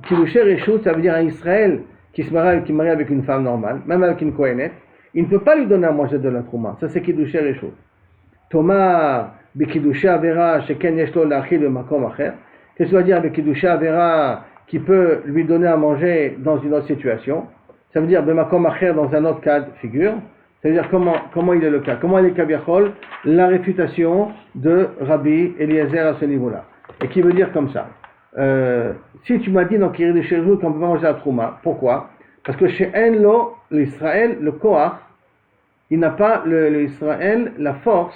Kiddushé Reshut, ça veut dire un Israël qui se marie avec une femme normale, même avec une Kohenet, il ne peut pas lui donner à manger de la trouma. Ça c'est Kiddushé Reshut. Thomas, Bikiddushé Avera, Sheken Yeshlo Lachil de Makom Acher. Qu'est-ce que ça veut dire avec Kiddushé Avera qui peut lui donner à manger dans une autre situation? Ça veut dire Bemakom Acher dans un autre cas de figure. Ça veut dire comment il est le cas? Comment il est Kabiachol? La réfutation de Rabbi Eliezer à ce niveau-là. Et qui veut dire comme ça. Si tu m'as dit dans Kiri de Sherjou qu'on ne peut pas manger la trouma, pourquoi? Parce que chez Enlo, l'Israël, le Koach, il n'a pas l'Israël la force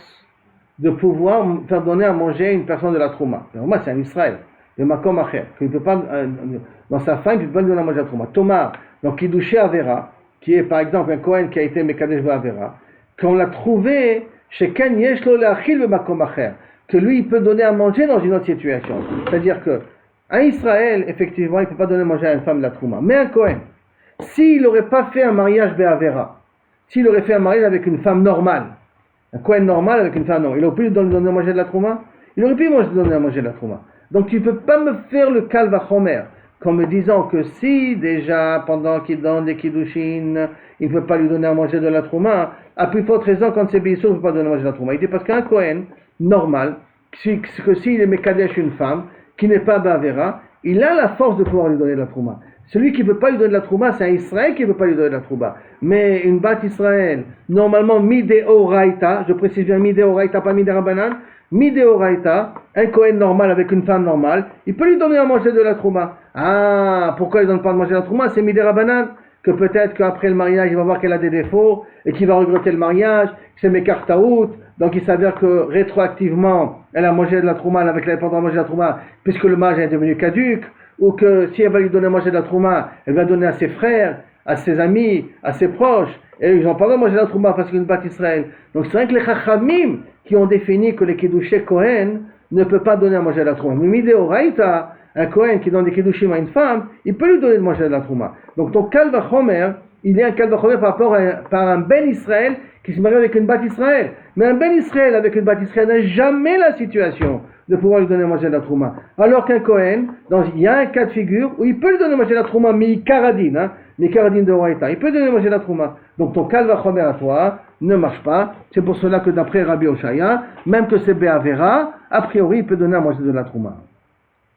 de pouvoir faire donner à manger à une personne de la trouma. Moi, c'est un Israël, le Makom Acher, qu'il ne peut pas, dans sa faim, il ne peut pas lui donner à manger la trouma. Thomas, donc Kiddushé Avera, qui est par exemple un Kohen qui a été Mekadesh Avera, qu'on l'a trouvé chez Ken Yeshlo Leachil le Makom Acher, que lui, il peut donner à manger dans une autre situation. C'est-à-dire que un Israël, effectivement, il ne peut pas donner à manger à une femme de la trouma. Mais un Kohen, s'il n'aurait pas fait un mariage Be'avera, s'il aurait fait un mariage avec une femme normale, un Kohen normal avec une femme normale, il aurait pu lui donner à manger de la trouma? Il aurait pu lui donner à manger de la trouma. Donc tu ne peux pas me faire le Kal Vachomer, comme me disant que si déjà, pendant qu'il donne des Kiddushin, il ne peut pas lui donner à manger de la trouma, à plus forte raison, quand c'est Bissou, il ne peut pas donner à manger de la trouma. Il dit parce qu'un Kohen normal, que s'il est Mekadesh une femme, qui n'est pas Bavera, il a la force de pouvoir lui donner de la trouma. Celui qui ne peut pas lui donner de la trouma, c'est un Israël qui ne peut pas lui donner de la trouma. Mais une Bat Israël, normalement Midéoraïta, je précise bien Midéoraïta, pas Midérabanan, Midéoraïta, un Kohen normal avec une femme normale, il peut lui donner à manger de la trouma. Ah, pourquoi il ne donne pas à manger de la trouma? C'est Midérabanan, que peut-être qu'après le mariage, il va voir qu'elle a des défauts, et qu'il va regretter le mariage, que c'est Mekartaout, donc il s'avère que rétroactivement, elle a mangé de la trouma, avec la pendant manger de la trouma, puisque le mariage est devenu caduc, ou que si elle va lui donner à manger de la trouma, elle va donner à ses frères, à ses amis, à ses proches, et ils n'ont pas le droit de manger de la trouma parce qu'une Bat Israël. Donc c'est vrai que les Chachamim qui ont défini que les Kiddushé Kohen ne peut pas donner à manger de la trouma. Mais Midéoraïta, un Kohen qui donne des Kiddushim à une femme, il peut lui donner de manger de la trouma. Donc ton Kal Vachomer, il y a un Kal Vachomer par un Ben Israël qui se marie avec une Bat Israël. Mais un Ben Israël avec une Bat Israël n'a jamais la situation de pouvoir lui donner à manger de la trouma. Alors qu'un Kohen, il y a un cas de figure où il peut lui donner à manger de la trouma, mais Karadine, de Horaïta. Il peut lui donner à manger de la trouma. Donc ton Kal Vachomer à toi ne marche pas. C'est pour cela que d'après Rabbi Oshaya, même que c'est Be'avera, a priori il peut donner à manger de la trouma.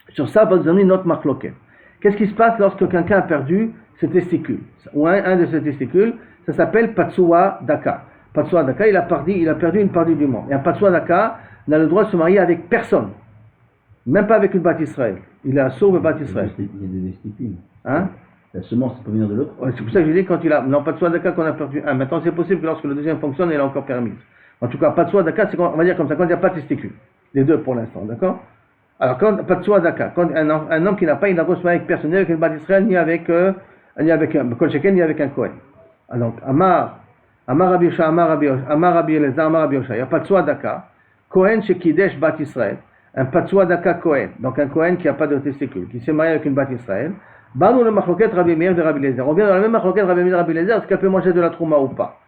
Sur ça, va nous donner notre marloquet. Qu'est-ce qui se passe lorsque quelqu'un a perdu ses testicules? Ou un de ses testicules, ça s'appelle Patsua Daka. Patsua Daka, il a perdu une partie du membre. Et un Patsua Daka n'a le droit de se marier avec personne. Même pas avec une Bat Israël. Il est assourd de Bat Israël. Il y a des testicules. Hein? La semence peut venir de l'autre. Ouais, c'est pour ça que je dis quand il a. Non, Patsua Daka qu'on a perdu un. Maintenant, c'est possible que lorsque le deuxième fonctionne, elle est encore permise. En tout cas, Patsua Daka, c'est on va dire comme ça, quand il n'y a pas de testicules. Les deux pour l'instant, d'accord? Alors, quand Patsua Daka, quand un homme qui n'a pas, il n'a pas se marier avec personne, ni avec une Bat Israël, ni avec un Kol Sheken, ni avec un Kohen. Alors, Amar Rabbi Yosha, Amar Rabbi Elazar, Amar Rabbi Yosha, il y a Patsua Daka, Kohen Shekidesh Bat Israël, un Patsua Daka Kohen, donc un Kohen qui n'a pas de testicules, qui s'est marié avec une Bat Israël. Banou le Machloket Rabbi Meir de Rabbi Elazar. On vient dans la même Machloket Rabbi Meir de Rabbi Elazar, est-ce qu'elle peut manger de la trouma ou pas?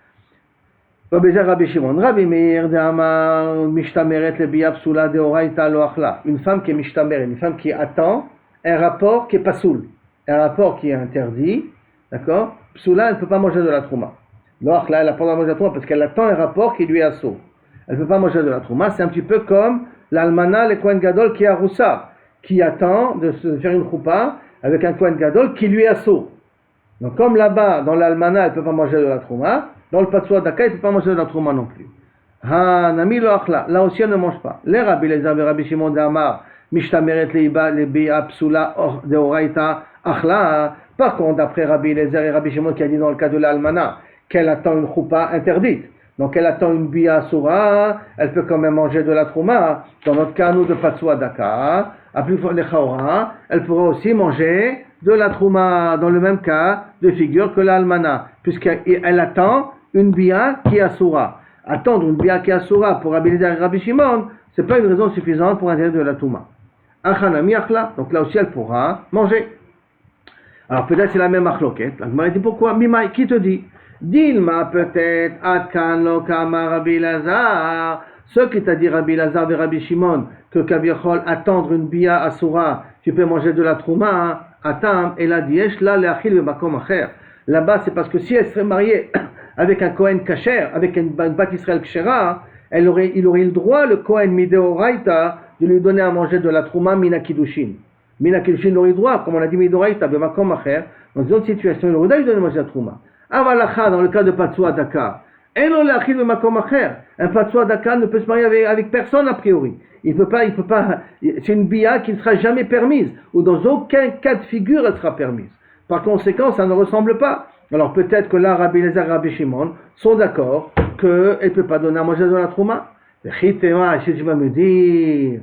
Rabbi Shimon, Rabbi Meir de Amar, Mishtameret le Bia Psula de Oraita lo Achla. Une femme qui est Mishtameret, une femme qui attend un rapport qui est Pasoul, un rapport qui est interdit, d'accord? Psula, elle ne peut pas manger de la trouma. Lo Achla, elle n'a pas le droit de manger de la trouma parce qu'elle attend un rapport qui lui est assaut. Elle ne peut pas manger de la trouma, c'est un petit peu comme l'almana, le Kohen Gadol qui est Aroussa, qui attend de se faire une choupa avec un Kohen Gadol qui lui est assaut. Donc comme là-bas, dans l'almana, elle ne peut pas manger de la trouma, dans le Patsua Daka, elle ne peut pas manger de la trouma non plus. Ha, nami lo achla, là aussi elle ne mange pas. Les Rabbi Eliezer et Rabbi Shimon de Amar, mishtameret leiba lebi'a psula de oraita achla. Par contre, d'après Rabbi Eliezer et Rabbi Shimon qui a dit dans le cas de l'almana, qu'elle attend une choupa interdite. Donc elle attend une bi'a soura, elle peut quand même manger de la trouma. Dans notre cas, nous de Patsua Daka, à plus fort les chaora, elle pourra aussi manger de la trouma dans le même cas de figure que l'almana, puisqu'elle attend une bi'a qui est assoura. Attendre une bi'a qui est assoura pour Rabbi Eliezer et Rabbi Shimon, c'est pas une raison suffisante pour interdire de la trouma. Achanami achla, donc là aussi elle pourra manger. Alors peut-être c'est la même achloquette. La Gemara dit pourquoi? Mimai, qui te dit? Dilma peut-être Adkan lo kama Rabbi Eliezer. Ce qui t'a dit Rabbi Eliezer et Rabbi Shimon que kaviachol attendre une bi'a assoura, tu peux manger de la trouma. Atam et la diesh là le achil makom acher. Là-bas c'est parce que si elle serait mariée avec un Kohen kasher, avec une bat Israël kshera, il aurait le droit, le Kohen mideoraita, de lui donner à manger de la trouma mina kiddushin. Mina kiddushin il aurait le droit, comme on a dit mideoraita, be makom acher, dans une autre situation, il aurait le droit de lui donner à manger de la trouma. Avalacha, dans le cas de Patsua Daka, elo le achil makom acher. Un Patsua Daka ne peut se marier avec personne a priori. Il peut pas, c'est une bi'a qui ne sera jamais permise, ou dans aucun cas de figure elle sera permise. Par conséquent, ça ne ressemble pas. Alors peut-être que là, Rabbi Eliezer et Rabbi Shimon sont d'accord qu'elle ne peut pas donner à manger de la trouma. Si tu vas me dire,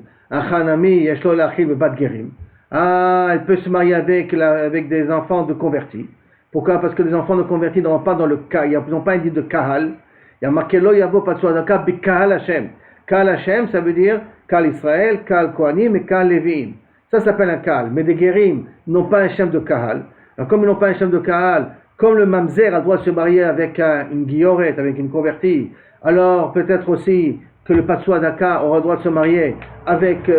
elle peut se marier avec des enfants de convertis. Pourquoi? Parce que les enfants de convertis n'ont pas dans le cas, ils n'ont pas un dit de kahal. Il y a marqué lo yavo patsua daka bi kahal Hashem. Kahal Hashem, ça veut dire Kahal Israël, Kahal Kohanim et Kahal Lévi'im. Ça s'appelle un Kahal. Mais des Guérim n'ont pas un Shem de Kahal. Alors, comme ils n'ont pas un Shem de Kahal, comme le Mamzer a le droit de se marier avec une Guilloret, avec une convertie, alors peut-être aussi que le Patsua Daka aura le droit de se marier avec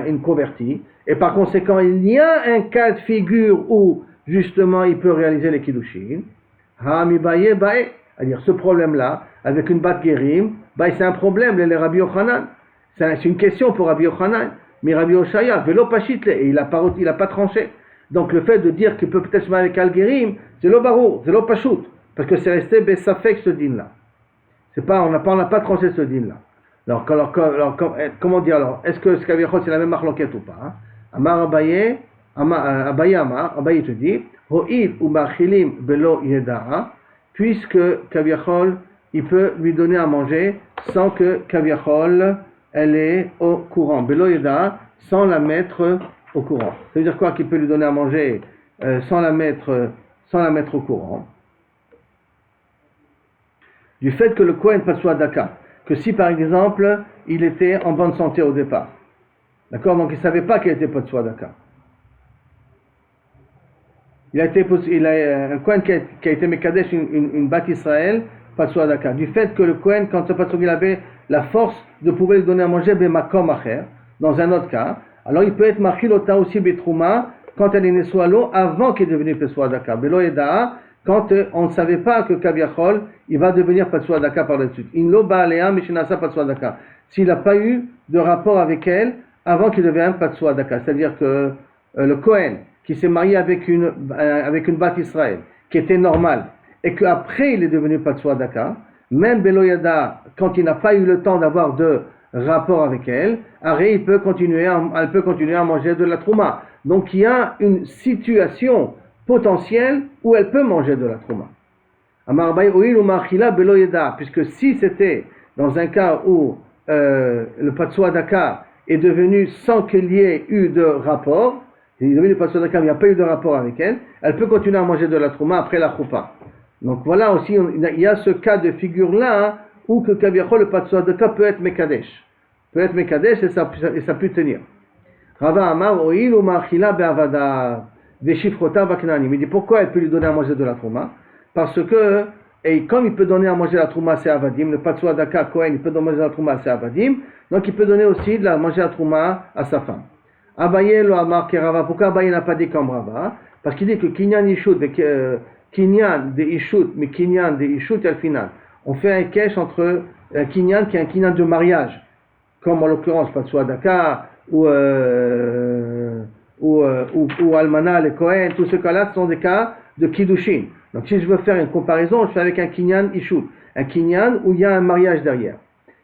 une convertie. Et par conséquent, il y a un cas de figure où justement il peut réaliser les Kiddushin. Ha mi baye bae. C'est-à-dire ce problème-là, avec une bat Guérim, c'est un problème, les Rabbi Yochanan. C'est une question pour Rabbi Yochanan. Mais Rabbi Oshaya, velo pachitle, et il n'a pas tranché. Donc le fait de dire qu'il peut peut-être se marier avec Al-Guérim, c'est lo barou, c'est lo pachout. Parce que c'est resté besafek ce din-là. On n'a pas tranché ce din-là. Alors, comment dire alors? Est-ce que ce Kaviachot c'est la même marloquette ou pas? Amar Abaye, Abaye te dit, Ho'il ou machilim belo yeda'a, puisque Kaviachol, il peut lui donner à manger sans que Kaviachol, elle est au courant. Belo yeda'a, sans la mettre au courant. Ça veut dire quoi qu'il peut lui donner à manger sans la mettre au courant? Du fait que le Kohen Patsua Daka, que si par exemple il était en bonne santé au départ, d'accord, donc il ne savait pas qu'il était Patsua Daka. Il a un Kohen qui a été Mekadesh une Bat Israël Patsua Daka. Du fait que le Kohen, quand il avait la force de pouvoir lui donner à manger Bemakom Acher, dans un autre cas, alors il peut être Machilota aussi Betrouma quand elle est née sous l'eau avant qu'il est devenu Patsua Daka. Belo Yeda'a, quand on ne savait pas que Kaviachol, il va devenir Patsua Daka par la suite. In lo ba'alea mishinasa Patsua Daka. S'il n'a pas eu de rapport avec elle avant qu'il devienne Patsua Daka. C'est-à-dire que le Kohen qui s'est marié avec une Bat Israël, qui était normale, et qu'après il est devenu Patsua Daka, même Belo Yeda'a, quand il n'a pas eu le temps d'avoir de rapport avec elle, elle peut continuer à manger de la trouma. Donc il y a une situation potentielle où elle peut manger de la trouma. Puisque si c'était dans un cas où le Patsua Daka est devenu sans qu'il y ait eu de rapport, il est devenu Patsua Daka mais il n'y a pas eu de rapport avec elle, elle peut continuer à manger de la trouma après la choupa. Donc voilà aussi, il y a ce cas de figure-là où que Kaviachol, le Patsua Daka peut être Mekadesh. Peut être Mekadesh et ça peut tenir. Rava Amar, Oil ou Machila Be'avada, Veshifrota Baknani. Il dit pourquoi elle peut lui donner à manger de la trouma? Parce que, et comme il peut donner à manger la trouma, c'est Avadim, le Patsua Daka Kohen, il peut donner à manger la trouma, c'est Avadim, donc il peut donner aussi de manger la trouma à sa femme. Abaye lo Amar Kerava, pourquoi Abaye n'a pas dit comme Rava? Parce qu'il dit que Kinyan Ishut, Kinyan de Ishut, mais Kinyan de Ishut, al final. On fait un kesh entre Kinyan qui est un Kinyan de mariage. comme en l'occurrence Patsua Daka ou Almana, les Kohen, tous ces cas-là sont des cas de Kiddushin. Donc si je veux faire une comparaison, je fais avec un Kinyan Ishut. Un Kinyan où il y a un mariage derrière.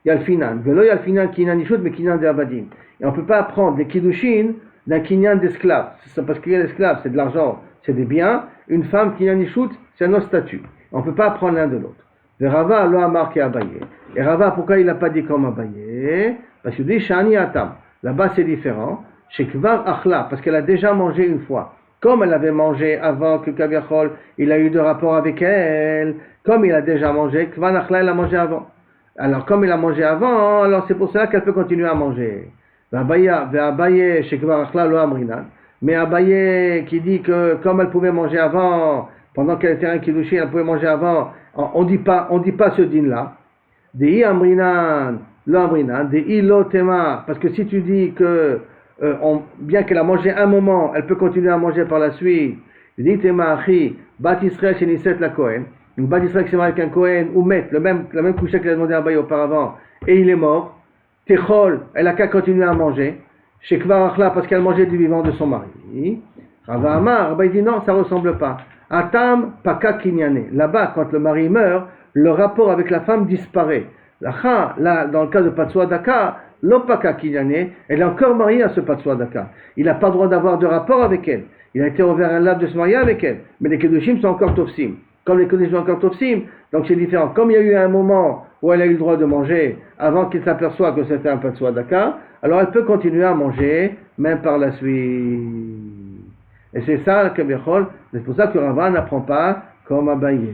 Il y a le Finan. Velo, il y a le Finan Kinyan Ishut, mais Kinyan de Abadim. Et on ne peut pas prendre des Kiddushin d'un Kinyan d'esclave. C'est parce qu'il y a l'esclave, c'est de l'argent, c'est des biens. Une femme Kinyan Ishut, c'est un autre statut. On ne peut pas prendre l'un de l'autre. Et Rava, lo Amar et Abaye. Et Rava, pourquoi il n'a pas dit comme Abaye? Parce qu'il dit Shani Atam. Là-bas, c'est différent. Chez Kvar Achla, parce qu'elle a déjà mangé une fois. Comme elle avait mangé avant que Kaviachol, il a eu de rapport avec elle, comme il a déjà mangé, Kvar Achla, il a mangé avant. Alors, comme il a mangé avant, alors c'est pour cela qu'elle peut continuer à manger. Abaye, chez Kvar Achla, lo Amrinan. Mais Abaye qui dit que comme elle pouvait manger avant, pendant qu'elle était un Kiddushin, elle pouvait manger avant, on dit pas ce din-là. Dei Amrinan, lo Amrinan, dei lo tema, parce que si tu dis que bien qu'elle a mangé un moment, elle peut continuer à manger par la suite. Il dit tema achi, bat Israël chez Niset la Kohen, une bat Israël qui s'est mariée avec un Kohen, ou met la même couche qu'elle a demandé à Abaye auparavant, et il est mort. Techol, elle a qu'à continuer à manger. Chez Kvar Achla, parce qu'elle mangeait du vivant de son mari. Rava Amar, il dit non, ça ressemble pas. Atam paka kinyane. Là-bas, quand le mari meurt, le rapport avec la femme disparaît. Là, dans le cas de Patsua Daka, l'opaka kinyane, elle est encore mariée à ce Patsua Daka. Il n'a pas le droit d'avoir de rapport avec elle. Il a été ouvert un lab de se marier avec elle. Mais les Kedushim sont encore Tofsim. Comme les Kedushim sont encore Tofsim, donc c'est différent. Comme il y a eu un moment où elle a eu le droit de manger avant qu'il s'aperçoive que c'était un Patsua Daka, alors elle peut continuer à manger, même par la suite. Et c'est ça, c'est pour ça que Rava n'apprend pas comme Abaye.